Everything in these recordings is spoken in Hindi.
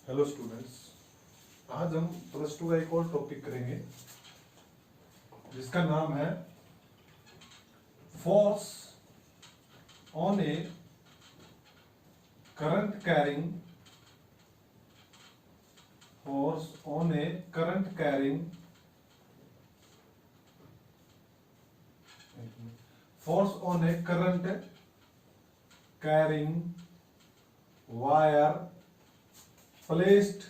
हेलो स्टूडेंट्स, आज हम प्लस टू का एक और टॉपिक करेंगे जिसका नाम है force on A current carrying force on A current carrying force on A current carrying wire placed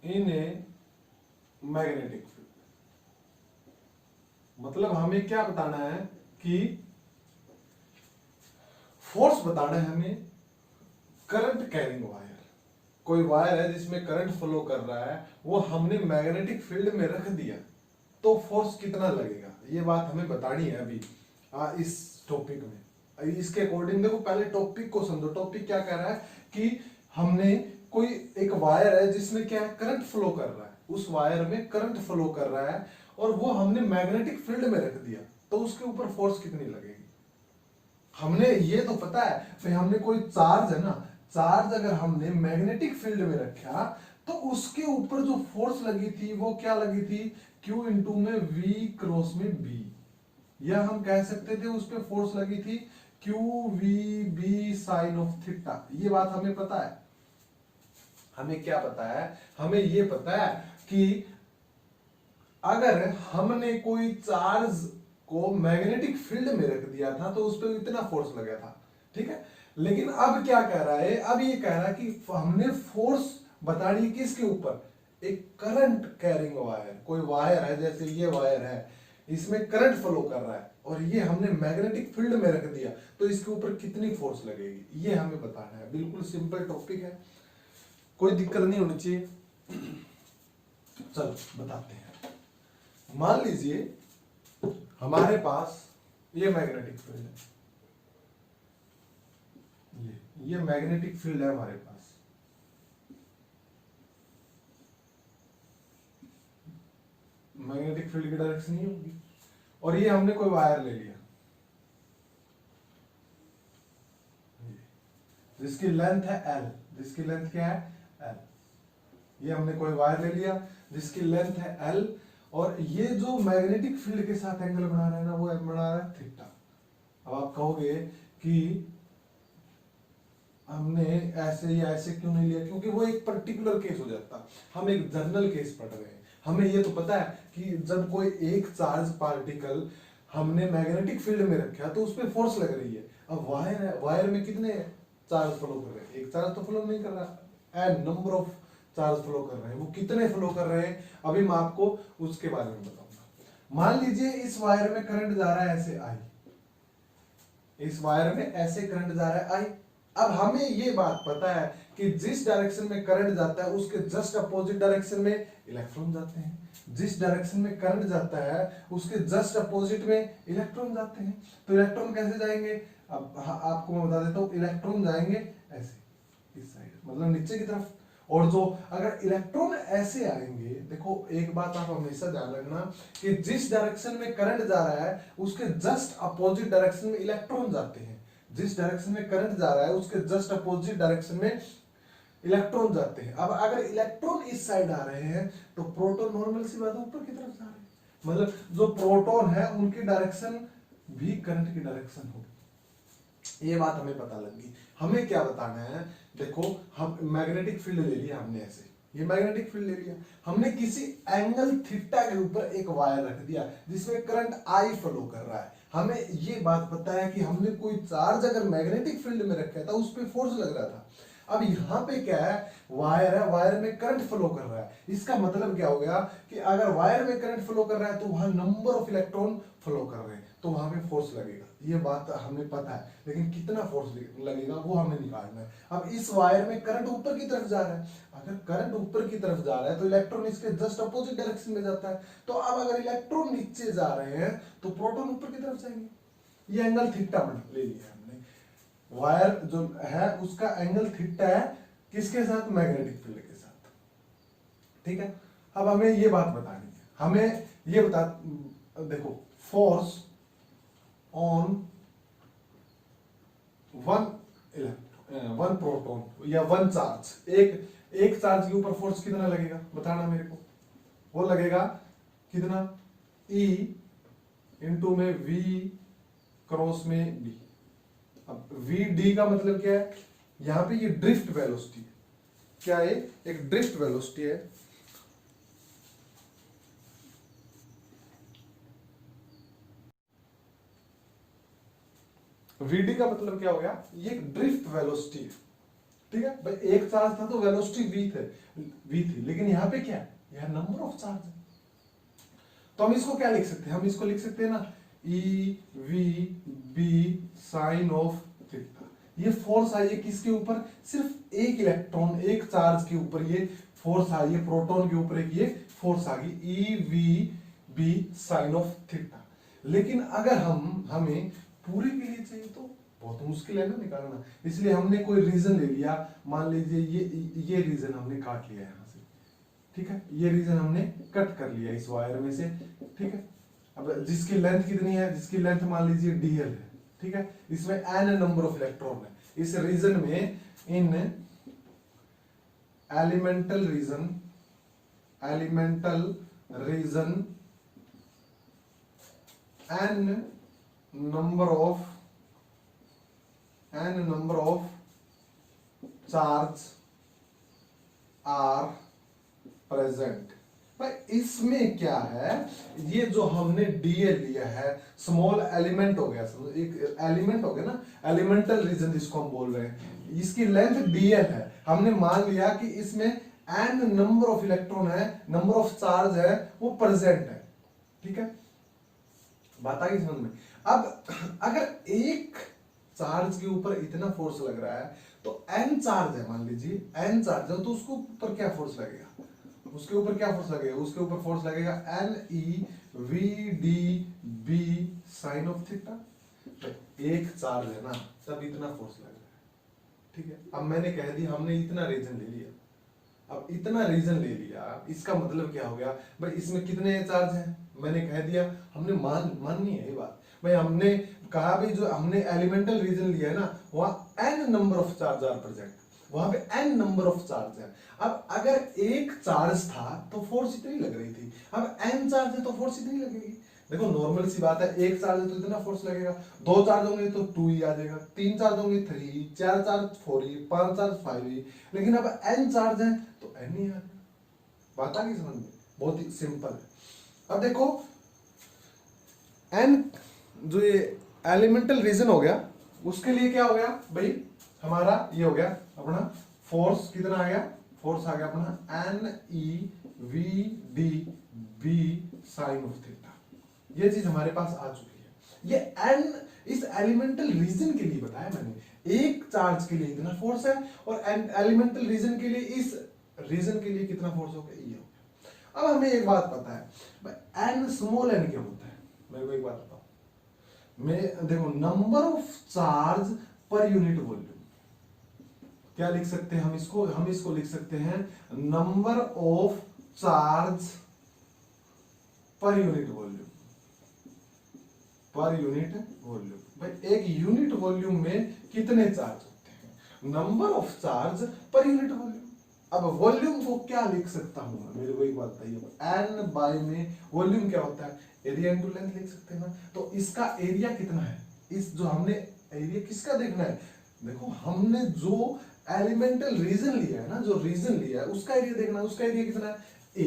in a magnetic field। मतलब हमें क्या बताना है कि फोर्स बताना है हमें करंट कैरिंग वायर। कोई वायर है जिसमें करंट फ्लो कर रहा है, वो हमने मैग्नेटिक फील्ड में रख दिया तो फोर्स कितना लगेगा, ये बात हमें बतानी है अभी इस टॉपिक में। इसके अकॉर्डिंग देखो, पहले टॉपिक को समझो। टॉपिक क्या कह रहा है कि हमने कोई एक वायर है जिसमें क्या करंट फ्लो कर रहा है, उस वायर में करंट फ्लो कर रहा है और वो हमने मैग्नेटिक फील्ड में रख दिया तो उसके ऊपर फोर्स कितनी लगेगी। हमने ये तो पता है भाई, हमने कोई चार्ज है ना, चार्ज अगर हमने मैग्नेटिक फील्ड में रखा तो उसके ऊपर जो फोर्स लगी थी वो क्या लगी थी, Q इंटू में V क्रॉस में B। या हम कह सकते थे उस पर फोर्स लगी थी QVB साइन ऑफ थीटा। ये बात हमें पता है। हमें क्या पता है, हमें ये पता है कि अगर हमने कोई चार्ज को मैग्नेटिक फील्ड में रख दिया था तो उस पर इतना फोर्स लगा था, ठीक है। लेकिन अब क्या कह रहा है, अब ये कह रहा है कि हमने फोर्स बतानी किसके ऊपर, एक करंट कैरिंग वायर। कोई वायर है, जैसे ये वायर है, इसमें करंट फ्लो कर रहा है और ये हमने मैग्नेटिक फील्ड में रख दिया तो इसके ऊपर कितनी फोर्स लगेगी, ये हमें बताना है। बिल्कुल सिंपल टॉपिक है, कोई दिक्कत नहीं होनी चाहिए। चलो बताते हैं। मान लीजिए हमारे पास ये मैग्नेटिक फील्ड है, ये मैग्नेटिक फील्ड है हमारे पास। मैग्नेटिक फील्ड की डायरेक्शन ये होगी और ये हमने कोई वायर ले लिया जिसकी लेंथ है L। जिसकी लेंथ क्या है, L। ये हमने कोई वायर ले लिया जिसकी लेंथ है L और ये जो मैग्नेटिक फील्ड के साथ एंगल बना रहा है ना, वो बना रहा है थीटा। अब आप कहोगे कि हमने ऐसे या ऐसे क्यों नहीं लिया, क्योंकि वो एक पर्टिकुलर केस हो जाता, हम एक जनरल केस पढ़ रहे हैं। हमें ये तो पता है कि जब कोई एक चार्ज पार्टिकल हमने मैग्नेटिक फील्ड में रखा तो उस पर फोर्स लग रही है। अब वायर है, वायर में कितने चार्ज फ्लो कर रहे हैं, एक चार्ज तो फ्लो नहीं कर रहा, n number of charge flow कर रहे हैं। वो कितने फ्लो कर रहे हैं अभी मैं आपको उसके बारे में बताऊंगा। मान लीजिए इस वायर में करंट जा रहा है ऐसे आई, इस वायर में ऐसे करंट जा रहा है आई। अब हमें ये बात पता है कि जिस डायरेक्शन में करंट जाता है उसके जस्ट अपोजिट डायरेक्शन में इलेक्ट्रॉन जाते हैं। जिस डायरेक्शन में करंट जाता है उसके जस्ट अपोजिट में इलेक्ट्रॉन जाते हैं। तो इलेक्ट्रॉन कैसे जाएंगे, अब आपको मैं बता देता हूं, इलेक्ट्रॉन जाएंगे ऐसे इस साइड, मतलब नीचे की तरफ। और जो अगर इलेक्ट्रॉन ऐसे आएंगे, देखो एक बात आप हमेशा ध्यान रखना कि जिस डायरेक्शन में करंट जा रहा है उसके जस्ट अपोजिट डायरेक्शन में इलेक्ट्रॉन जाते हैं। जिस डायरेक्शन में करंट जा रहा है उसके जस्ट अपोजिट डायरेक्शन में इलेक्ट्रॉन जाते हैं। अब अगर इलेक्ट्रॉन इस साइड आ रहे हैं तो प्रोटॉन नॉर्मल सी बात है ऊपर की तरफ जा रहे हैं, मतलब जो प्रोटॉन है उनकी डायरेक्शन भी करंट की डायरेक्शन होगी। ये बात हमें पता लगी। हमें क्या बताना है, देखो हम मैग्नेटिक फील्ड ले लिया हमने, ऐसे ये मैग्नेटिक फील्ड ले लिया हमने, किसी एंगल थीटा के ऊपर एक वायर रख दिया जिसमें करंट आई फ्लो कर रहा है। हमें ये बात पता है कि हमने कोई चार्ज अगर मैग्नेटिक फील्ड में रखा था उस पर फोर्स लग रहा था। अब यहाँ पे क्या है, वायर है, वायर में करंट फ्लो कर रहा है। इसका मतलब क्या हो गया कि अगर वायर में करंट फ्लो कर रहा है तो वहां नंबर ऑफ इलेक्ट्रॉन फ्लो कर रहे हैं तो वहां पे फोर्स लगेगा। ये बात हमें पता है, लेकिन कितना फोर्स लगेगा वो हमें निकालना है। अब इस वायर में करंट ऊपर की तरफ जा रहा है, अगर करंट ऊपर की तरफ जा रहा है तो इलेक्ट्रॉन इसके जस्ट अपोजिट डायरेक्शन में जाता है। तो अब अगर इलेक्ट्रॉन नीचे जा रहे हैं तो प्रोटॉन ऊपर की तरफ जाएंगे। ये एंगल थीटा बना ले लिया हमने, वायर जो है उसका एंगल थीटा है किसके साथ, मैग्नेटिक फील्ड के साथ, ठीक है। अब हमें ये बात बतानी है, हमें ये बता, देखो force on one one proton या वन चार्ज, एक चार्ज के ऊपर फोर्स कितना लगेगा बताना मेरे को। वो लगेगा कितना, E इंटू में V क्रॉस में B। अब VD का मतलब क्या है, यहां पे ये ड्रिफ्ट वेलोसिटी है। क्या है, एक ड्रिफ्ट वेलोसिटी है। VD का मतलब क्या हो गया, ये एक ड्रिफ्ट वेलोसिटी है, ठीक है भाई। एक चार्ज था तो वेलोसिटी V थी, लेकिन यहां पे क्या है, यह नंबर ऑफ चार्ज है। तो हम इसको क्या लिख सकते हैं, हम इसको लिख सकते हैं ना, EV साइन ऑफ थीटा। ये फोर्स आई है किसके ऊपर, सिर्फ एक इलेक्ट्रॉन, एक चार्ज के ऊपर ये फोर्स आई है, प्रोटॉन के ऊपर एक ये फोर्स आ गई, EV साइन ऑफ थीटा। लेकिन अगर हमें पूरे के लिए चाहिए तो बहुत मुश्किल है ना निकालना, इसलिए हमने कोई रीजन ले लिया। मान लीजिए ये रीजन हमने काट लिया यहां से, ठीक है, ये रीजन हमने कट कर लिया इस वायर में से, ठीक है। अब जिसकी लेंथ कितनी है, जिसकी लेंथ मान लीजिए DL है, ठीक है, इसमें n नंबर ऑफ इलेक्ट्रॉन है। इस रीजन में, in elemental region n number of charge are present। भाई इसमें क्या है, ये जो हमने DL लिया है, स्मॉल एलिमेंट हो गया, एक एलिमेंट हो गया ना, एलिमेंटल रीजन जिसको हम बोल रहे हैं, इसकी लेंथ DL है। हमने मान लिया कि इसमें n नंबर ऑफ इलेक्ट्रॉन है, नंबर ऑफ चार्ज है, वो प्रेजेंट है, ठीक है, बात आ गई समझ में। अब अगर एक चार्ज के ऊपर इतना फोर्स लग रहा है तो n चार्ज है, मान लीजिए n चार्ज है, तो उसको ऊपर क्या फोर्स लगेगा, उसके ऊपर क्या फोर्स लगेगा, उसके ऊपर फोर्स लगेगा NEVDB साइन ऑफ थीटा। एक चार्ज है ना, तब इतना फोर्स लग रहा है, ठीक है। अब मैंने कह दिया हमने इतना रीजन ले लिया, अब इतना रीजन ले लिया, इसका मतलब क्या हो गया भाई, इसमें कितने चार्ज हैं, मैंने कह दिया, हमने माननी है ये बात भाई। हमने कहा भी जो हमने एलिमेंटल रीजन लिया है ना, वहां n number of charge are present, वहां पे n नंबर ऑफ चार्ज है। अब अगर एक चार्ज था तो फोर्स इतनी लग रही थी, अब n चार्ज है तो फोर्स इतनी लगेगी। देखो नॉर्मल सी बात है, एक चार्ज है तो इतना फोर्स लगेगा, दो चार्ज होंगे तो 2E आ जाएगा, तीन चार्ज होंगे 3E, चार चार्ज 4E, पांच चार्ज 5E, लेकिन अब n चार्ज है तो n ही आ जाएगा। बात आ गई समझ में, बहुत ही सिंपल है। अब देखो n जो ये एलिमेंटल रीजन हो गया, उसके लिए क्या हो गया भाई, हमारा ये हो गया अपना फोर्स, कितना आ गया, फोर्स आ गया अपना NEVDB साइन ऑफ थीटा। ये चीज हमारे पास आ चुकी है। ये n इस एलिमेंटल रीजन के लिए बताया मैंने, एक चार्ज के लिए इतना फोर्स है, और एलिमेंटल रीजन के लिए, इस रीजन के लिए कितना फोर्स हो गया, ये हो गया। अब हमें एक बात पता है भाई, n स्मॉल n क्या होता है, मेरे को एक बात बताओ। मैं देखो नंबर ऑफ चार्ज पर यूनिट वॉल्यूम, क्या लिख सकते हैं हम इसको लिख सकते हैं नंबर ऑफ चार्ज पर यूनिट वॉल्यूम, पर यूनिट वॉल्यूम। भाई एक यूनिट वॉल्यूम में कितने चार्ज होते हैं, नंबर ऑफ चार्ज पर यूनिट वॉल्यूम। अब वॉल्यूम को क्या लिख सकता हूं मैं, मेरे को एक बात बताइए, n बाय में वॉल्यूम क्या होता है, एरिया इनटू लेंथ लिख सकते हैं ना। तो इसका एरिया कितना है, इस जो हमने एरिया किसका देखना है, देखो हमने जो एलिमेंटल रीजन लिया है ना, जो रीजन लिया है उसका एरिया देखना है, उसका एरिया कितना है, A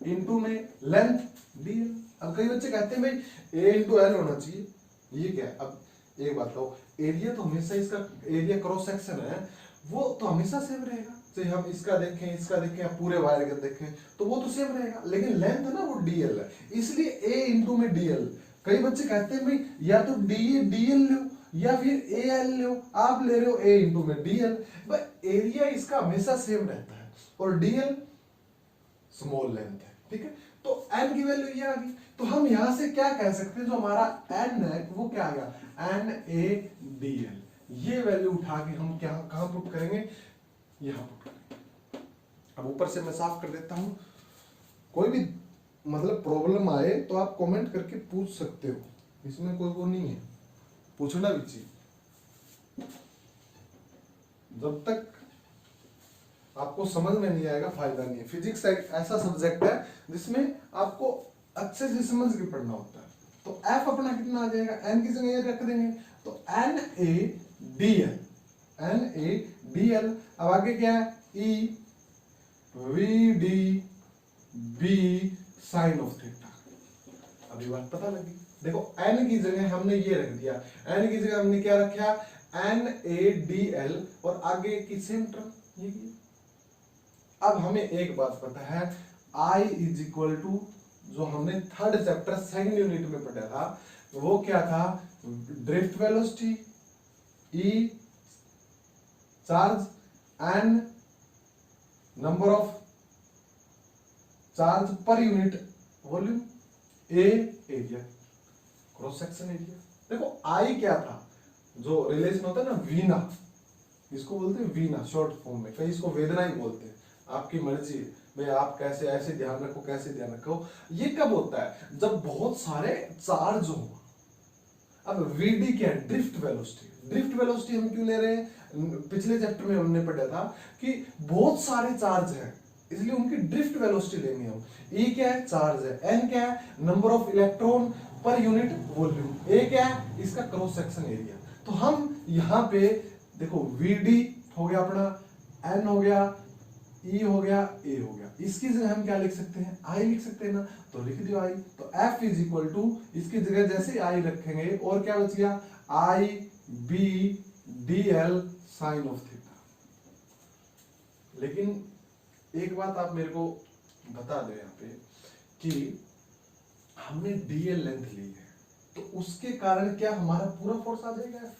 इंटू में लेंथ DL। अब कई बच्चे कहते हैं भाई A इंटू L होना चाहिए, ये क्या है। अब एक बात कहो, एरिया तो हमेशा, इसका एरिया क्रॉस सेक्शन है, वो तो हमेशा सेम रहेगा, चाहे हम इसका देखें या पूरे वायर का देखें तो वो तो सेम रहेगा, लेकिन लेंथ है ना वो DL है, इसलिए A इंटू में DL। कई बच्चे कहते हैं भाई या तो DL लो या फिर AL लो, आप ले रहे हो A इंटू में DL, बट एरिया इसका हमेशा सेम रहता है और DL स्मॉल लेंथ है, ठीक है। तो n की वैल्यू ये आ गई, तो हम यहां से क्या कह सकते हैं, जो हमारा n है वो क्या आ गया, NaDL। ये वैल्यू उठा के हम क्या कहां पुट करेंगे, यहां पुट करेंगे। अब ऊपर से मैं साफ कर देता हूं, कोई भी मतलब प्रॉब्लम आए तो आप कमेंट करके पूछ सकते हो, इसमें कोई वो नहीं है, पूछना भी चाहिए। जब तक आपको समझ में नहीं आएगा फायदा नहीं है। फिजिक्स एक ऐसा सब्जेक्ट है जिसमें आपको अच्छे से समझ के पढ़ना होता है। तो एफ अपना कितना आ जाएगा, एन की जगह ये रख देंगे, तो N A D L, N A D L. अब आगे क्या है, E V D B sine of theta. अभी बात पता लगी। देखो एन की जगह हमने ये रख दिया, एन की जगह हमने क्या रखा, एन ए डी एल, और आगे की सेम टर्म ये की। अब हमें एक बात पता है, I इज इक्वल टू, जो हमने थर्ड चैप्टर सेकंड यूनिट में पढ़ा था, वो क्या था, drift velocity, E charge, N number of charge पर unit volume, A area, cross section area. देखो I क्या था, जो रिलेशन होता है ना वीना, इसको बोलते हैं वीना शॉर्ट फॉर्म में, कई इसको वेदना ही बोलते हैं, आपकी मर्जी है भाई आप कैसे ऐसे ध्यान रखो, कैसे ध्यान रखो। ये कब होता है, जब बहुत सारे चार्ज हो। अब वीडी क्या है, ड्रिफ्ट वेलोसिटी। ड्रिफ्ट वेलोसिटी हम क्यों ले रहे हैं, पिछले चैप्टर में हमने पढ़ा था कि बहुत सारे चार्ज हैं, इसलिए उनकी ड्रिफ्ट वेलोसिटी लेनी है हम। ई क्या है, चार्ज है, एन क्या है, number of electron per unit volume, A क्या है, इसका क्रॉस सेक्शन एरिया। तो हम यहाँ पे देखो वीडी हो गया अपना, एन हो गया, ई हो गया, ए हो गया, इसकी जगह हम क्या लिख सकते हैं, आई लिख सकते हैं ना, तो लिख दियो आई। तो एफ इज इक्वल टू, इसकी जगह जैसे आई रखेंगे और क्या बच गया, I B D L sine of theta. लेकिन एक बात आप मेरे को बता दो यहाँ पे कि हमने डीएल लेंथ ली है, तो उसके कारण क्या हमारा पूरा फोर्स आ जाएगा।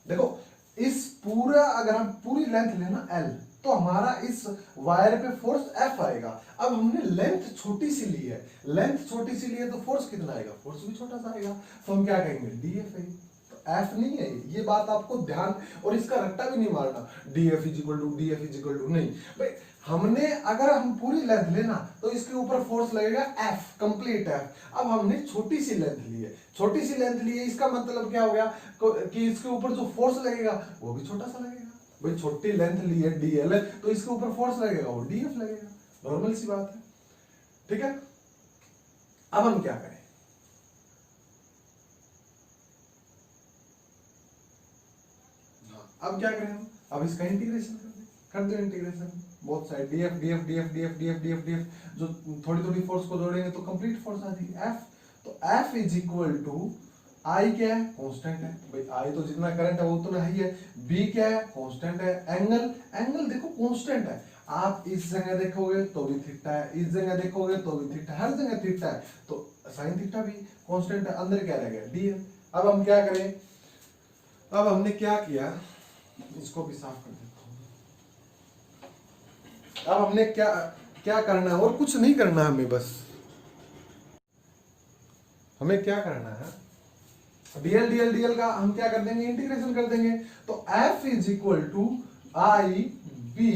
देखो इस पूरा, अगर हम पूरी लेंथ लेना एल, तो हमारा इस वायर पे फोर्स एफ आएगा। अब हमने लेंथ छोटी सी ली है, लेंथ छोटी सी ली है, तो फोर्स कितना आएगा, फोर्स भी छोटा सा आएगा। तो हम क्या कहेंगे, डी एफ है, तो एफ नहीं है। ये बात आपको ध्यान, और इसका रट्टा भी नहीं मारना, D F is equal to, D F is equal to, नहीं भाई। हमने अगर हम पूरी लेंथ लेना तो इसके ऊपर फोर्स लगेगा एफ, कंप्लीट एफ। अब हमने छोटी सी लेंथ ली है, छोटी सी लेंथ ली है, इसका मतलब क्या हो गया कि इसके ऊपर जो फोर्स लगेगा वो भी छोटा सा लगेगा। भाई छोटी लेंथ ली है डीएल है, तो इसके ऊपर फोर्स लगेगा वो डीएफ लगेगा, नॉर्मल सी बात है, ठीक है। अब हम क्या करें, अब क्या करें हम, अब इसका इंटीग्रेशन कर दो इंटीग्रेशन, बहुत सारे DF DF DF DF DF DF DF, जो थोड़ी थोड़ी फोर्स को जोड़ेंगे तो कंप्लीट फोर्स आ जाएगी एफ। तो एफ इज इक्वल टू, आई क्या है, कांस्टेंट है भाई, आई तो जितना करंट है वो उतना ही है, बी क्या है, कांस्टेंट है, एंगल, एंगल देखो कांस्टेंट है, आप इस जगह देखोगे तो भी थीटा है, इस जगह देखोगे तो भी थीटा, हर जगह थीटा है, तो साइन थीटा भी कांस्टेंट है, अंदर क्या रह गया, डीएल। अब हम क्या करें, अब हमने क्या किया, इसको भी साफ कर देता हूं। अब हमने क्या क्या करना है, और कुछ नहीं करना हमें, बस हमें क्या करना है, डीएल डीएल डीएल का हम क्या कर देंगे, इंटीग्रेशन कर देंगे। तो F is equal to I B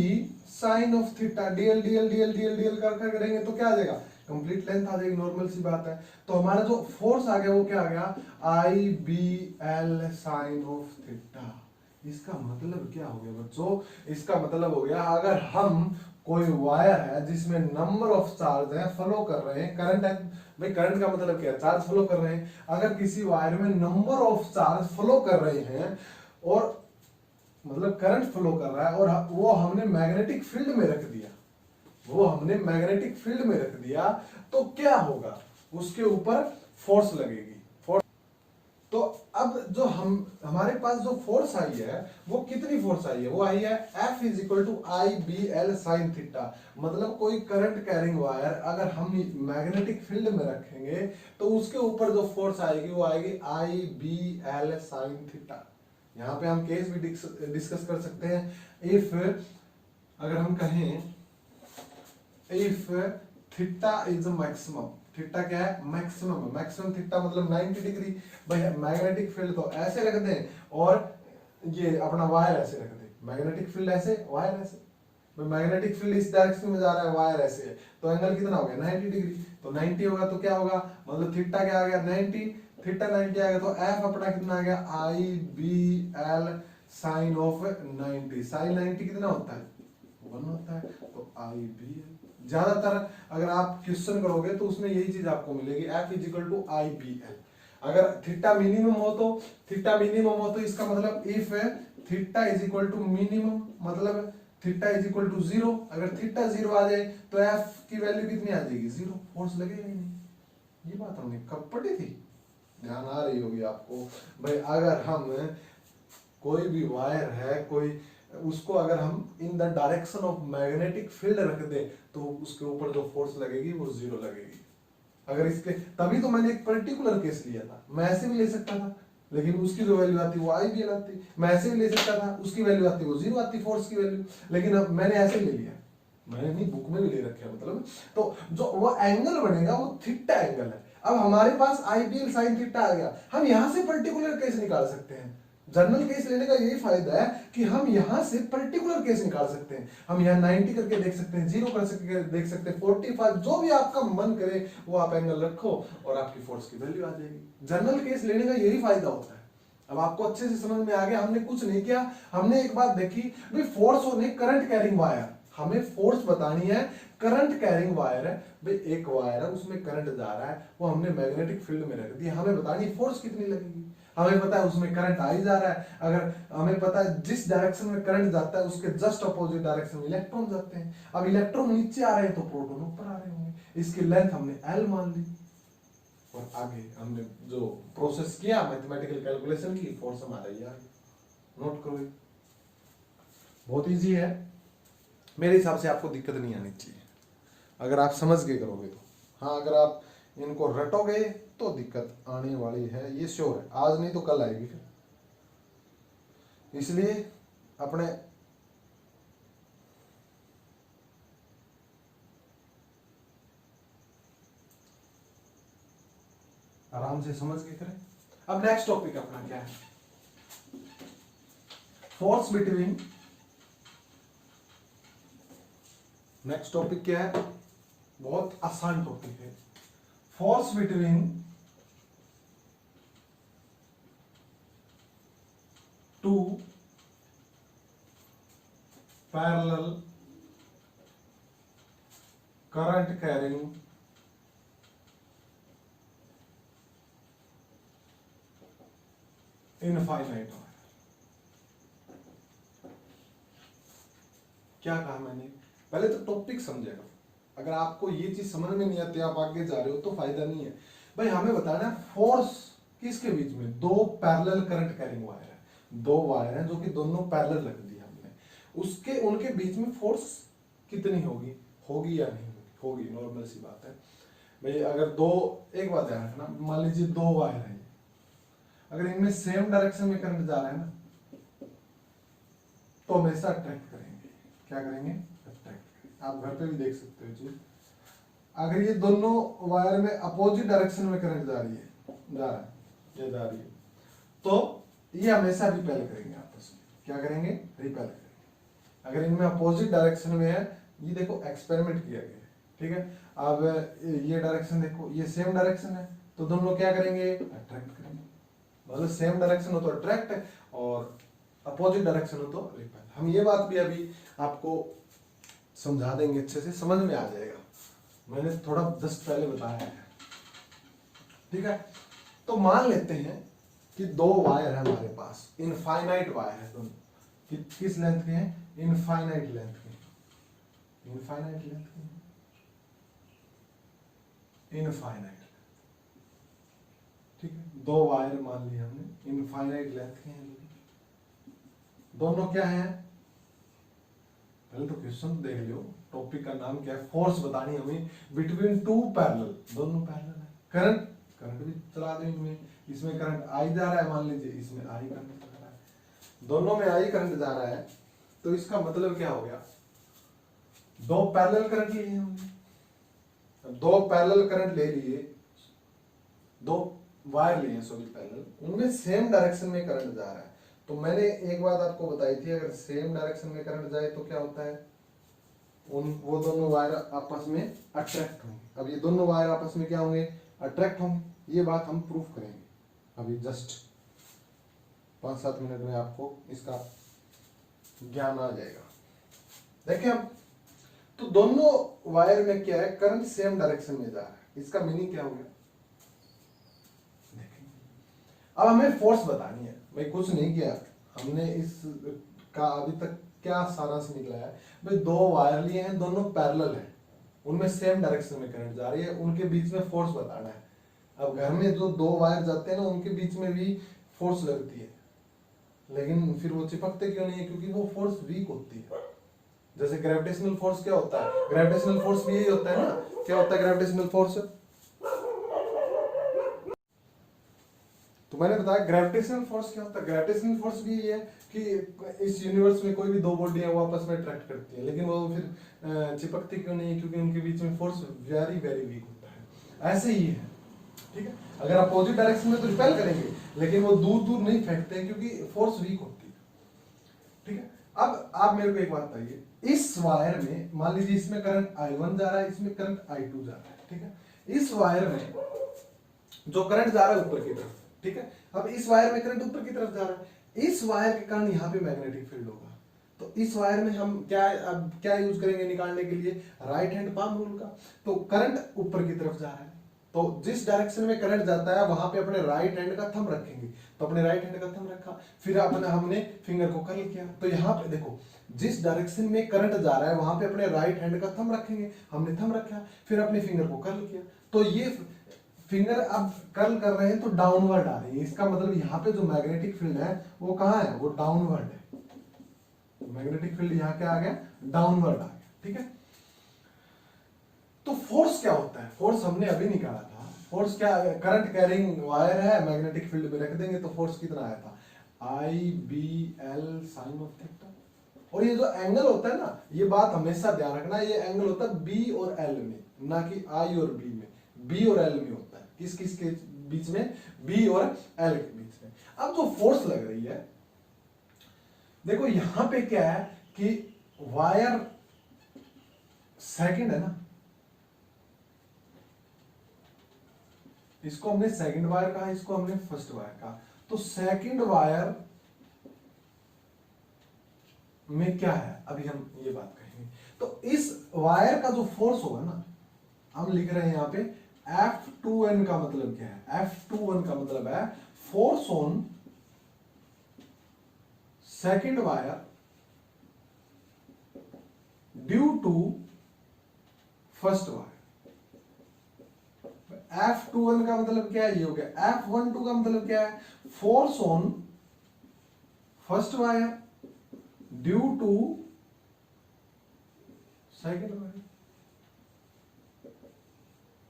sine of theta, DL DL DL DL DL कर करेंगे तो क्या आ जाएगा, कंप्लीट लेंथ आ जाएगी, नॉर्मल सी बात है। तो हमारा जो फोर्स आ गया वो क्या आ गया, I B L sine of theta. इसका मतलब क्या हो गया बच्चों, इसका मतलब हो गया, अगर हम कोई वायर है जिसमें नंबर ऑफ चार्ज है, फ्लो कर रहे हैं, करंट है भाई, करंट का मतलब क्या है, चार्ज फ्लो कर रहे हैं। अगर किसी वायर में नंबर ऑफ चार्ज फ्लो कर रहे हैं, और मतलब करंट फ्लो कर रहा है, और वो हमने मैग्नेटिक फील्ड में रख दिया, वो हमने मैग्नेटिक फील्ड में रख दिया, तो क्या होगा, उसके ऊपर फोर्स लगेगी। तो अब जो हमारे पास जो फोर्स आई है वो कितनी फोर्स आई है, वो आई है F is equal to I B L sine theta. मतलब कोई करंट कैरिंग वायर अगर हम मैग्नेटिक फील्ड में रखेंगे तो उसके ऊपर जो फोर्स आएगी वो आएगी आई बी एल साइन थीटा। यहाँ पे हम केस भी डिस्कस कर सकते हैं। इफ अगर हम कहें if theta is maximum, theta क्या है, मैक्सिमम, मैक्सिमम थीटा मतलब 90 डिग्री। भाई मैग्नेटिक फील्ड तो ऐसे रख दें और ये अपना वायर ऐसे रख दें, मैग्नेटिक फील्ड ऐसे, वायर ऐसे। भाई मैग्नेटिक फील्ड इस डायरेक्शन में जा रहा है, वायर ऐसे है, तो एंगल कितना हो गया 90 डिग्री। तो 90 होगा तो क्या होगा, मतलब थीटा क्या आ गया 90, थीटा 90 आ गया, तो एफ अपना कितना आ गया I B L sine of 90, sine 90 कितना होता है 1 होता है, तो IBL। ज्यादातर अगर आप क्वेश्चन करोगे तो उसमें यही चीज आपको मिलेगी, F is equal to IBL। अगर थीटा मिनिमम हो तो, थीटा मिनिमम हो तो इसका मतलब if theta is equal to minimum, मतलब थीटा इज इक्वल टू 0। अगर थीटा 0 आ जाए तो F की वैल्यू कितनी आ जाएगी 0, फोर्स लगेगा ही नहीं। ये बात हमने कब पढ़ी थी, ध्यान आ रही होगी आपको। भाई अगर हम कोई भी वायर है, कोई उसको अगर हम in the direction of magnetic field रख दे तो उसके ऊपर जो फोर्स लगेगी वो 0 लगेगी। अगर इसके, तभी तो मैंने एक पर्टिकुलर केस लिया था, मैं ऐसे भी ले सकता था लेकिन उसकी जो वैल्यू आती वो IBL आती, मैं ऐसे भी ले सकता था उसकी वैल्यू आती वो 0 आती फोर्स की वैल्यू, लेकिन अब मैंने ऐसे ले लिया, मैंने नहीं बुक में भी ले रखे मतलब। तो जो वो एंगल बनेगा वो थीटा एंगल है। अब हमारे पास IBL साइन थीटा आ गया, हम यहां से पर्टिकुलर केस निकाल सकते हैं। जनरल केस लेने का यही फायदा है कि हम यहां से पर्टिकुलर केस निकाल सकते हैं। हम यहाँ 90 करके देख सकते हैं, 0 कर सकते देख सकते हैं, 45, जो भी आपका मन करे वो आप एंगल रखो और आपकी फोर्स की वैल्यू आ जाएगी। जनरल केस लेने का यही फायदा होता है। अब आपको अच्छे से समझ में आ गया, हमने कुछ नहीं किया, हमने एक बात देखी भाई फोर्स होने करंट कैरिंग वायर, हमें फोर्स बतानी है, करंट कैरिंग वायर है भाई, एक वायर है उसमें करंट जा रहा है, वो हमने मैग्नेटिक फील्ड में रख दिया, हमें बतानी है फोर्स कितनी लगेगी। हमें पता है उसमें करंट आई जा रहा है, अगर हमें पता है जिस डायरेक्शन में करंट जाता है उसके जस्ट अपोजिट डायरेक्शन में इलेक्ट्रॉन जाते हैं। अब इलेक्ट्रॉन नीचे आ रहे हैं तो प्रोटॉन ऊपर आ रहे होंगे, इसकी लेंथ हमने L मान ली और आगे हमने जो प्रोसेस किया मैथमेटिकल कैलकुलेशन की, फोर्स हमारा ये आ गया। नोट करो, बहुत इजी है, मेरे हिसाब से आपको दिक्कत नहीं आनी चाहिए अगर आप समझ के करोगे तो। हाँ अगर आप इनको रटोगे तो दिक्कत आने वाली है, ये श्योर है, आज नहीं तो कल आएगी फिर। इसलिए अपने आराम से समझ के करें। अब नेक्स्ट टॉपिक अपना क्या है, फोर्स बिटवीन, नेक्स्ट टॉपिक क्या है, बहुत आसान टॉपिक है, force between two parallel current carrying infinite wire. क्या कहा मैंने, पहले तो टॉपिक समझेगा, अगर आपको ये चीज समझ में नहीं आती आप आगे जा रहे हो तो फायदा नहीं है। भाई हमें बताना है फोर्स किसके बीच में, दो पैरेलल करंट कैरिंग वायर है, दो वायर है जो कि दोनों पैरेलल रख दी हमने, उसके उनके बीच में फोर्स कितनी होगी, होगी या नहीं होगी, नॉर्मल सी बात है भाई। अगर दो, एक बात ध्यान रखना, मान लीजिए दो वायर है, अगर इनमें सेम डायरेक्शन में करंट जा रहा है ना तो हमेशा अट्रैक्ट करेंगे, क्या करेंगे अट्रैक्ट करेंगे। आप घर पे भी देख सकते हो चीज, अगर ये दोनों वायर में अपोजिट डायरेक्शन में करंट जा रही है, जा रहा है, ये जा रही है, तो ये हमेशा रिपेल करेंगे आपस में, क्या करेंगे रिपेल करेंगे। अगर इनमें अपोजिट डायरेक्शन में है, ये देखो एक्सपेरिमेंट किया गया है, ठीक है। अब ये डायरेक्शन देखो, ये सेम डायरेक्शन है तो दोनों क्या करेंगे अट्रैक्ट करेंगे, मतलब सेम डायरेक्शन हो तो अट्रैक्ट और अपोजिट डायरेक्शन हो तो रिपेल। हम ये बात भी अभी आपको समझा देंगे, अच्छे से समझ में आ जाएगा, मैंने थोड़ा जस्ट पहले बताया है, ठीक है। तो मान लेते हैं कि दो वायर है हमारे पास, इनफाइनाइट वायर है दोनों, किस लेंथ के हैं, इनफाइनाइट लेंथ के, इनफाइनाइट लेंथ के, इनफाइनाइट, ठीक है। दो वायर मान लिए हमने, इनफाइनाइट लेंथ के हैं दोनों, क्या है, पहले तो क्वेश्चन देख लियो, टॉपिक का नाम क्या है, फोर्स बतानी हमें बिटवीन टू पैरेलल, दोनों पैरेलल है, करंट, करंट भी चला दो इनमें, इसमें करंट आई जा रहा है, मान लीजिए इसमें आई करंट जा रहा है, दोनों में आई करंट जा रहा है, तो इसका मतलब क्या हो गया, दो पैरेलल करंट लिए हमने, दो पैरेलल करंट ले लिए, दो वायर लिए सॉरी पैरेलल, उनमें सेम डायरेक्शन में करंट जा रहा है। तो मैंने एक बात आपको बताई थी, अगर सेम डायरेक्शन में करंट जाए तो क्या होता है, वो दोनों वायर आपस में अट्रैक्ट होंगे। अब ये दोनों वायर आपस में क्या होंगे अट्रैक्ट होंगे, ये बात हम प्रूफ करेंगे अभी जस्ट। 5-7 मिनट में आपको इसका ज्ञान आ जाएगा। देखिए अब तो दोनों वायर में क्या है, करंट सेम डायरेक्शन में जा रहा है। इसका मीनिंग क्या हो गया, देखिए अब हमें फोर्स बतानी है। मैं कुछ नहीं किया, हमने इस का अभी तक क्या सारांश निकला है भाई, दो वायर लिए हैं, दोनों पैरेलल हैं, उनमें सेम डायरेक्शन में करंट जा रही है, उनके बीच में फोर्स बताना है। अब घर में जो दो वायर जाते हैं ना, उनके बीच में भी फोर्स लगती है, लेकिन फिर वो चिपकते क्यों नहीं है, क्योंकि वो फोर्स वीक होती है। जैसे ग्रेविटेशनल फोर्स क्या होता है, ग्रेविटेशनल फोर्स भी यही होता है ना। क्या होता है ग्रेविटेशनल फोर्स, तो मैंने बताया ग्रेविटेशनल फोर्स क्या होता है। ग्रेविटेशनल फोर्स भी यही है कि इस यूनिवर्स में कोई भी दो बॉडी है वो आपस में अट्रैक्ट करती है, लेकिन वो फिर चिपकती क्यों नहीं है, क्योंकि उनके बीच में फोर्स वेरी वेरी वीक होता है। ऐसे ही है, ठीक है। अगर अपोजिट डायरेक्शन में तो रिपेल करेंगे, लेकिन वो दूर दूर नहीं फेंकते हैं क्योंकि फोर्स वीक होती है, ठीक है। अब आप मेरे को एक बात बताइए, इस वायर में मान लीजिए इसमें करंट I1 जा रहा है, इसमें करंट I2 जा रहा है, ठीक है। इस वायर में जो करंट जा रहा है ऊपर की तरफ, ठीक है। अब इस वायर में करंट ऊपर की तरफ जा रहा है, इस वायर के कारण यहाँ पे मैग्नेटिक फील्ड होगा। तो इस वायर में हम क्या यूज करेंगे निकालने के लिए, राइट हैंड पाम रूल का। तो करंट ऊपर की तरफ जा रहा है, तो जिस डायरेक्शन में करंट जाता है वहां पे अपने राइट हैंड का थंब रखेंगे। तो अपने राइट हैंड का थंब रखा, फिर हमने फिंगर को कर्ल किया। तो यहाँ पे देखो, जिस डायरेक्शन में करंट जा रहा है वहां पे अपने राइट हैंड का थंब रखेंगे, हमने थंब रखा, फिर अपने फिंगर को कर्ल किया। तो ये फिंगर अब कर्ल कर रहे हैं तो डाउनवर्ड आ रही है। इसका मतलब यहाँ पे जो मैग्नेटिक फील्ड है वो कहाँ है, वो डाउनवर्ड है। मैग्नेटिक फील्ड यहाँ क्या आ गया, डाउनवर्ड आ गया, ठीक है। तो फोर्स क्या होता है, फोर्स हमने अभी निकाला था। फोर्स क्या, करंट कैरिंग वायर है, मैग्नेटिक फील्ड में रख देंगे तो फोर्स कितना आया था, IBL साइन ऑफ थीटा। और ये जो एंगल होता है ना, ये बात हमेशा ध्यान रखना, ये एंगल होता है B और L में, ना कि I और B में। B और L में होता है, किस किस के बीच में, B और L के बीच में। अब जो फोर्स लग रही है, देखो यहां पे क्या है कि वायर सेकंड है ना, इसको हमने सेकंड वायर कहा, इसको हमने फर्स्ट वायर कहा। तो सेकंड वायर में क्या है, अभी हम ये बात कहेंगे। तो इस वायर का जो फोर्स होगा ना, हम लिख रहे हैं यहां पे F2N का मतलब क्या है, F2N का मतलब है force on second wire due to first wire. F2N का मतलब क्या है, ये हो गया। F12 का मतलब क्या है, force on first wire due to second wire,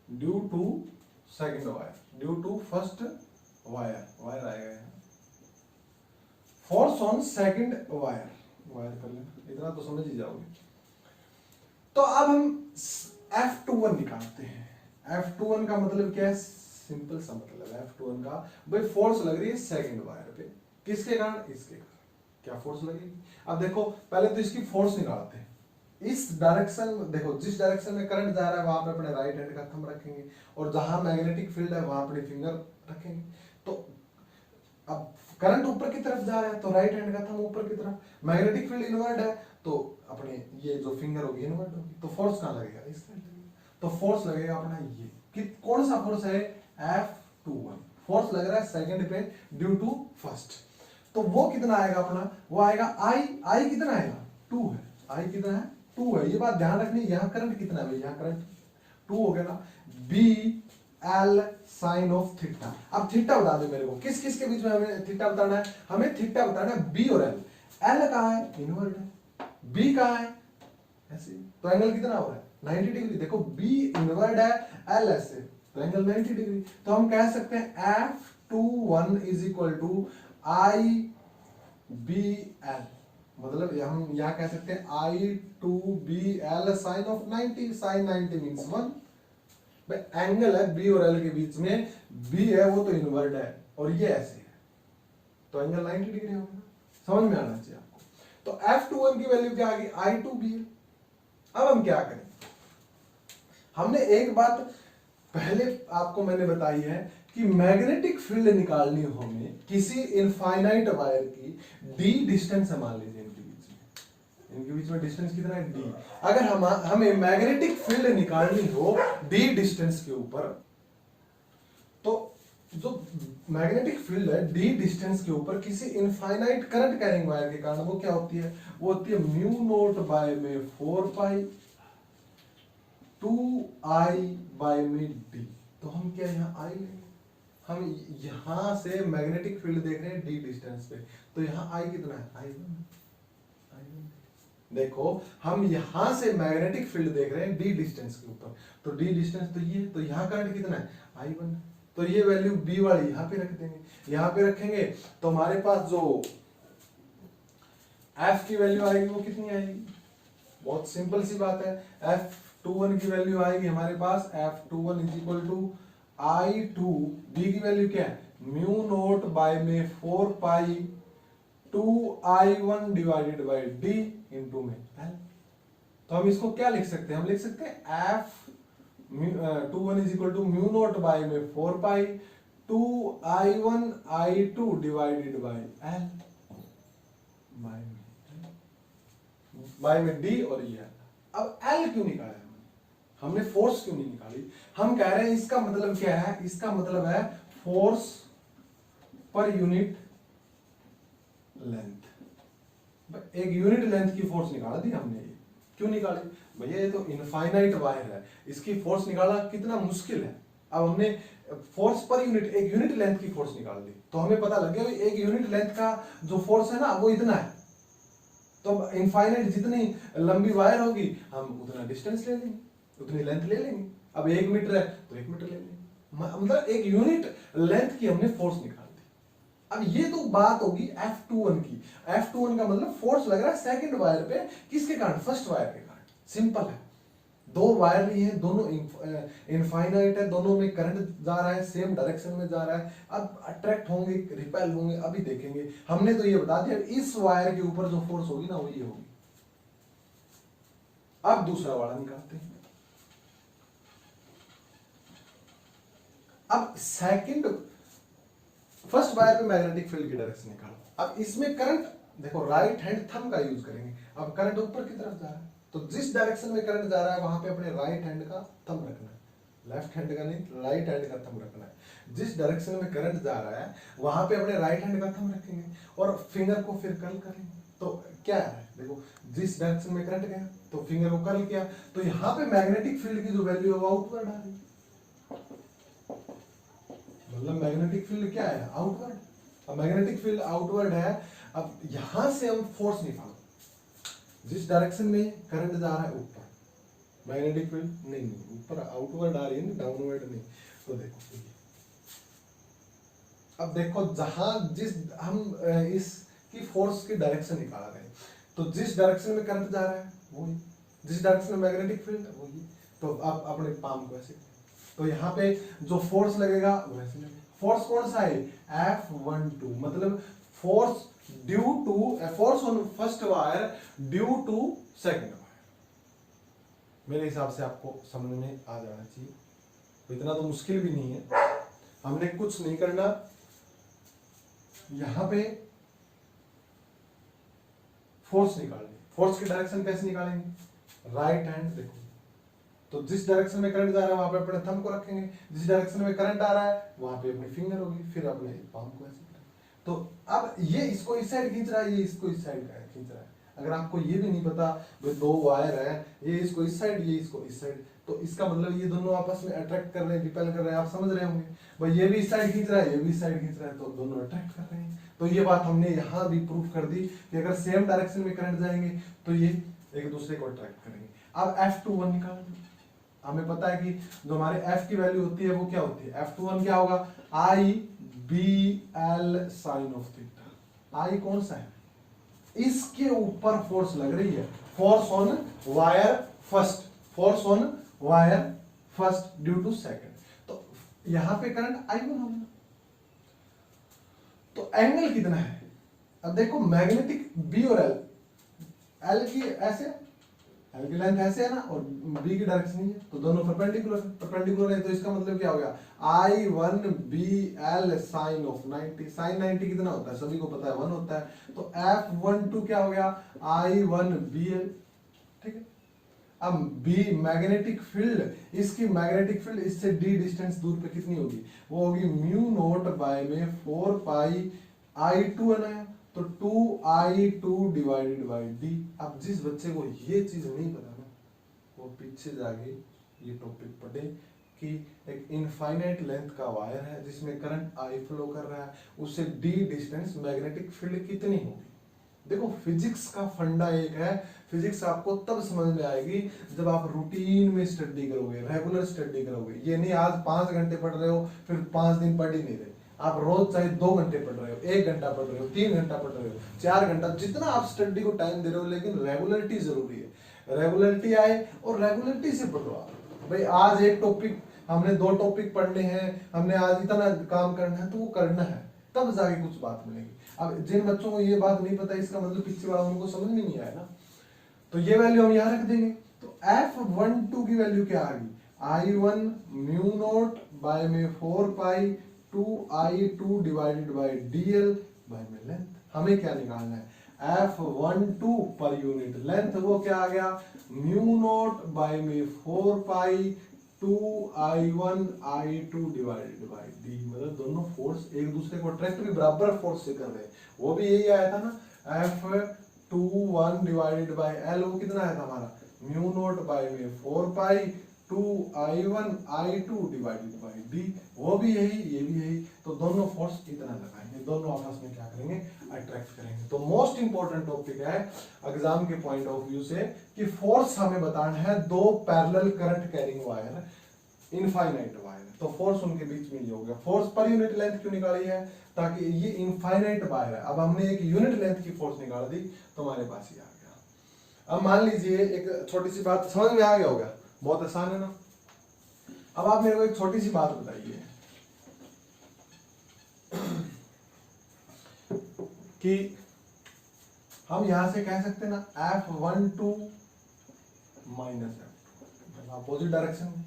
due to second wire, due to first wire, wire आएगा force on second wire, wire कर लेना, इतना तो समझ ही जाओगे। तो अब हम F21 निकालते हैं। F21 का मतलब क्या है, सिंपल सा मतलब है F21 का, भाई फोर्स लग रही है सेकंड वायर पे, किसके कारण, इसके कारण। क्या फोर्स लगेगी, अब देखो पहले तो इसकी फोर्स निकालते हैं। इस डायरेक्शन, देखो जिस डायरेक्शन में करंट जा रहा है वहां पे अपने राइट हैंड का थंब रखेंगे, और जहां मैग्नेटिक फील्ड है वहां अपने फिंगर रखेंगे। तो अब करंट ऊपर की तरफ जा रहा है तो राइट हैंड का थंब ऊपर की तरफ, मैग्नेटिक फील्ड इनवर्ड है तो अपने ये जो फिंगर होगी इनवर्ड होगी। तो फोर्स कहां लगेगा, इस साइड लगेगा। तो फोर्स लगेगा अपना ये, कि कौन सा फोर्स है, F21 फोर्स लग रहा है सेकंड पे ड्यू टू फर्स्ट। तो वो कितना आएगा अपना, वो आएगा I कितना आएगा, 2 है। I कितना है, 2 है। ये बात ध्यान रखनी, यहां करंट कितना है, यहां करंट 2 हो गया ना, BL साइन ऑफ थीटा। अब थीटा बता दो मेरे को, किस किस के बीच में हमें थीटा बताना है, हमें थीटा बताना है B और L। L कहां है, इनवर्ट है, B कहां है, ऐसे। तो एंगल कितना हो रहा है, 90 डिग्री। देखो B इनवर्ट है, L ऐसे, तो एंगल 90 डिग्री। तो हम कह सकते हैं F21 is equal to IBL, मतलब हम यहां कह सकते हैं I2BL sign of 90, sine 90 means 1। भाई एंगल है B और L के बीच में, B है वो तो इनवर्ट है और ये ऐसे है, तो एंगल 90 डिग्री होगा, समझ में आना चाहिए आपको। तो F21 की वैल्यू क्या आ गई, I2BL। अब हम क्या करें, हमने एक बात पहले आपको मैंने बताई है कि मैग्नेटिक फील्ड निकालनी हो हमें किसी इनफाइनाइट वायर की डी डिस्टेंस है, मान लीजिए इनके बीच में डिस्टेंस कितना है डी। अगर हमें मैग्नेटिक फील्ड निकालनी हो डी डिस्टेंस के ऊपर, तो जो मैग्नेटिक फील्ड है डी डिस्टेंस के ऊपर किसी इनफाइनाइट करंट कैरिंग वायर के कारण वो क्या होती है, वो होती है म्यू नोट बाय में 4 पाई 2 आई बाय में डी। तो हम क्या यहाँ आई लेंगे, हम यहां से मैग्नेटिक फील्ड देख रहे हैं डी डिस्टेंस पे, तो यहाँ आई कितना है I1। देखो हम यहां से मैग्नेटिक फील्ड देख रहे हैं डी डिस्टेंस के ऊपर, तो डी डिस्टेंस तो ये, तो यहाँ करंट कितना है I1। तो ये वैल्यू बी वाली यहाँ पे रख देंगे, यहाँ पे रखेंगे तो हमारे पास जो एफ की वैल्यू आएगी वो कितनी आएगी, बहुत सिंपल सी बात है, F21 की वैल्यू आएगी हमारे पास F21 is equal to I2, B की वैल्यू क्या है म्यू नोट बाय में 4 pi 2I1 divided by D into में L। तो हम इसको क्या लिख सकते हैं, हम लिख सकते हैं F21 is equal to mu naught by में 4 pi 2I1 I2 divided by L by में डी और ये। अब L क्यों निकाला हमने फोर्स क्यों नहीं निकाली, हम कह रहे हैं इसका मतलब क्या है, इसका मतलब है फोर्स पर यूनिट लेंथ। एक यूनिट लेंथ की फोर्स निकाल दी हमने, ये क्यों निकाली भैया, ये तो इनफाइनाइट वायर है, इसकी फोर्स निकालना कितना मुश्किल है। अब हमने फोर्स पर यूनिट एक यूनिट लेंथ की फोर्स निकाल दी, तो हमें पता लग गया एक यूनिट लेंथ का जो फोर्स है ना वो इतना है, तो इनफाइनाइट जितनी लंबी वायर होगी हम उतना डिस्टेंस ले लेंगे, उतनी लेंथ ले लेंगे। अब 1 मीटर है तो 1 मीटर ले लेंगे, मतलब एक यूनिट लेंथ की हमने फोर्स निकाल दी। अब ये तो बात होगी F21 की, F21 का मतलब फोर्स लग रहा है सेकंड वायर पे, किसके कारण, फर्स्ट वायर के कारण। सिंपल है, दो वायर लिए हैं, दोनों इनफाइनाइट है, दोनों में करंट जा रहा है, सेम डायरेक्शन में जा रहा है। अब अट्रैक्ट होंगे रिपेल होंगे अभी देखेंगे, हमने तो ये बता दिया इस वायर के ऊपर जो फोर्स होगी ना वो ये होगी। अब दूसरा वाला निकालते हैं। अब सेकंड फर्स्ट वायर पे मैग्नेटिक फील्ड की डायरेक्शन निकालो। अब इसमें करंट देखो राइट हैंड थंब का यूज करेंगे। अब करंट ऊपर की तरफ जा रहा है, तो जिस डायरेक्शन में करंट जा रहा है वहां पे अपने राइट हैंड का थंब रखना है, लेफ्ट हैंड का नहीं, राइट हैंड का थंब रखना है। जिस डायरेक्शन में करंट जा रहा है वहां पे अपने राइट हैंड का थंब रखेंगे और फिंगर को फिर कर्ल करेंगे। तो क्या है देखो, जिस डायरेक्शन में करंट गया तो फिंगर को कर्ल किया, तो यहाँ पे मैग्नेटिक फील्ड की जो वैल्यू है वो आउटवर्ड आ रही है, मतलब मैग्नेटिक फील्ड क्या है आउटवर्ड। अब मैग्नेटिक फील्ड आउटवर्ड है, अब यहां से हम फोर्स निकालो, जिस डायरेक्शन में करंट जा रहा है ऊपर, मैग्नेटिक फील्ड नहीं ऊपर आउटवर्ड आ रही है, डाउनवर्ड नहीं। तो देखो अब देखो जहां जिस हम इसकी फोर्स की डायरेक्शन निकाल रहे हैं, तो जिस डायरेक्शन में करंट जा रहा है वही, जिस डायरेक्शन में मैग्नेटिक फील्ड वही। तो आप अपने पाम को ऐसे, तो यहाँ पे जो फोर्स लगेगा वैसे लगेगा। फोर्स कौन सा है F12, मतलब force due to force on first wire due to second wire. मेरे हिसाब से आपको समझ में आ जाना चाहिए, तो इतना तो मुश्किल भी नहीं है, हमने कुछ नहीं करना। यहां पे फोर्स निकालनी, फोर्स की डायरेक्शन कैसे निकालेंगे, राइट हैंड देखो, तो जिस डायरेक्शन में करंट जा रहा है वहां पे अपने थंब को रखेंगे, जिस डायरेक्शन में करंट आ रहा है वहां पे अपनी फिंगर होगी, फिर अपने पाम को ऐसे करेंगे। तो अब ये इसको इस साइड खींच रहा है, ये इसको इस साइड खींच रहा है। अगर आपको ये भी नहीं पता भाई दो वायर है, ये इसको इस साइड ये इसको इस साइड, तो इसका मतलब ये दोनों आपस में अट्रैक्ट कर रहे हैं, रिपेल कर रहे हैं, आप समझ रहे होंगे भाई ये भी इस साइड खींच रहा है, ये भी इस साइड खींच रहा है, तो दोनों अट्रैक्ट कर रहे हैं। तो ये बात हमने यहाँ भी प्रूव कर दी कि अगर सेम डायरेक्शन में करंट जाएंगे तो ये एक दूसरे को अट्रैक्ट करेंगे। अब F21 निकालना, हमें पता है कि जो हमारे F की वैल्यू होती है वो क्या होती है, F21 क्या होगा IBL sine of theta. I कौन सा है, इसके ऊपर फोर्स लग रही है, force on wire first, force on wire first due to second, तो यहां पे करंट I1 होगा। तो एंगल कितना है, अब देखो मैग्नेटिक B और L की ऐसे एल की लेंथ ऐसे है ना और बी की डायरेक्शन है, तो दोनों परपेंडिकुलर है, तो इसका मतलब क्या हो गया, I1 BL sign of 90, sine 90 कितना होता है सभी को पता है 1 होता है, तो F12 क्या हो गया I1 BL, ठीक है। अब बी मैग्नेटिक फील्ड, इसकी मैग्नेटिक फील्ड इससे डी डिस्टेंस दूर पे कितनी होगी, वो होगी म्यू नोट बाय में 4 पाई I2 है ना, तो 2I2 डिवाइडेड बाय डी। अब जिस बच्चे को ये चीज नहीं पता ना, वो पीछे जाके ये टॉपिक पढ़े कि एक इनफाइनाइट लेंथ का वायर है जिसमें करंट आई फ्लो कर रहा है, उससे डी डिस्टेंस मैग्नेटिक फील्ड कितनी होगी। देखो फिजिक्स का फंडा एक है, फिजिक्स आपको तब समझ में आएगी जब आप रूटीन में स्टडी करोगे, रेगुलर स्टडी करोगे। ये नहीं आज 5 घंटे पढ़ रहे हो फिर 5 दिन पढ़ ही नहीं रहे, आप रोज चाहे 2 घंटे पढ़ रहे हो, 1 घंटा पढ़ रहे हो, 3 घंटा पढ़ रहे हो, 4 घंटा, जितना आप स्टडी को टाइम दे रहे हो, लेकिन रेगुलरिटी जरूरी है। रेगुलरिटी आए और रेगुलरिटी से पढ़ो आप। भाई आज एक टॉपिक, हमने 2 टॉपिक पढ़ने हैं, हमने आज इतना काम करना है, तो वो करना है, तब जाके कुछ बात मिलेगी। अब जिन बच्चों को ये बात नहीं पता, इसका मतलब पीछे वाला उनको समझ में नहीं आया ना, तो ये वैल्यू हम यहाँ रख देंगे। तो F12 की वैल्यू क्या आ गई, I1 म्यू नोट बाय में 4 pi 2I2 divided by DL by में लेंथ। हमें क्या निकालना है, F12 पर यूनिट लेंथ, वो क्या आ गया, म्यू नोट बाय में 4 pi 2I1 I2 divided by D. मतलब दोनों फोर्स एक दूसरे को अट्रैक्ट भी बराबर फोर्स से कर रहे हैं, वो भी यही आया था ना, F21 डिवाइडेड बाय L, वो कितना आया था हमारा, म्यू नोट बाय में 4 pi 2I1 I2 divided by D, वो भी यही, ये भी यही, तो दोनों फोर्स इतना लगाएंगे, दोनों आपस में क्या करेंगे, अट्रैक्ट करेंगे। तो मोस्ट इंपॉर्टेंट टॉपिक है एग्जाम के पॉइंट ऑफ व्यू से कि फोर्स हमें बताना है, 2 parallel current carrying wire, infinite wire, तो फोर्स उनके बीच में ये हो गया। फोर्स पर यूनिट लेंथ क्यों निकाली है, ताकि ये इनफाइनाइट वायर है, अब हमने एक यूनिट लेंथ की फोर्स निकाल दी तो हमारे पास ही आ गया। अब मान लीजिए एक छोटी सी बात समझ में आ गया होगा, बहुत आसान है ना। अब आप मेरे को एक छोटी सी बात बताइए कि हम यहां से कह सकते हैं ना F12 minus F2, opposite direction में,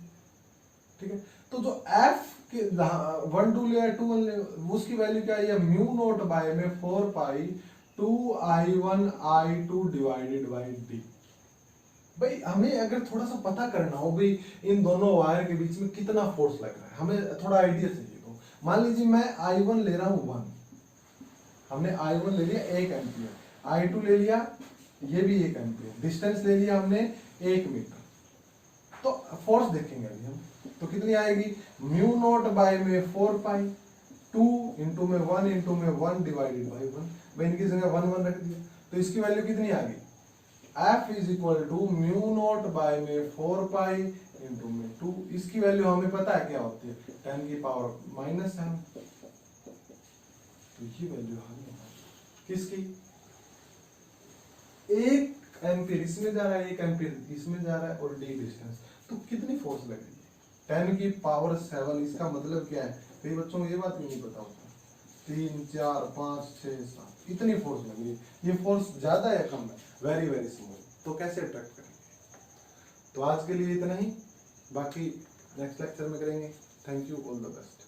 ठीक है। तो जो F के 1 2 ले 2 1 ले, उसकी वैल्यू क्या है, म्यू नोट बाय में 4 pi 2I1 I2 divided by D. भाई हमें अगर थोड़ा सा पता करना हो भाई इन दोनों वायर के बीच में कितना फोर्स लग रहा है, हमें थोड़ा आइडिया चाहिए। तो मान लीजिए मैं I1 ले रहा हूँ 1, हमने I1 ले लिया 1 एम्पियर, I2 ले लिया ये भी 1 एम्पियर, डिस्टेंस ले लिया हमने 1 मीटर, तो फोर्स देखेंगे अभी हम, तो कितनी आएगी, म्यू नोट बाय में 4 पाई 2 इंटू में 1 इंटू में 1 डिवाइडेड बाई 1, मैं इनकी जगह 1 1 रख दिया, तो इसकी वैल्यू कितनी आ गई, F is equal to mu naught by में 4 पाई इंटू में 2, इसकी वैल्यू हमें पता है क्या होती है, 10 की पावर -7, तो ये वैल्यू आ गई किसकी, 1 एम्पियर इसमें जा रहा है, 1 एम्पियर इसमें जा रहा है, और डी डिस्टेंस, तो कितनी फोर्स लग रही है, 10 की पावर 7, इसका मतलब क्या है, कई बच्चों को ये बात भी नहीं पता होता, 3 4 5 6 7 इतनी फोर्स लग रही है, ये फोर्स ज्यादा है कम है, वेरी वेरी स्मॉल, तो कैसे अट्रैक्ट करेंगे। तो आज के लिए इतना ही, बाकी नेक्स्ट लेक्चर में करेंगे। Thank you, all the best.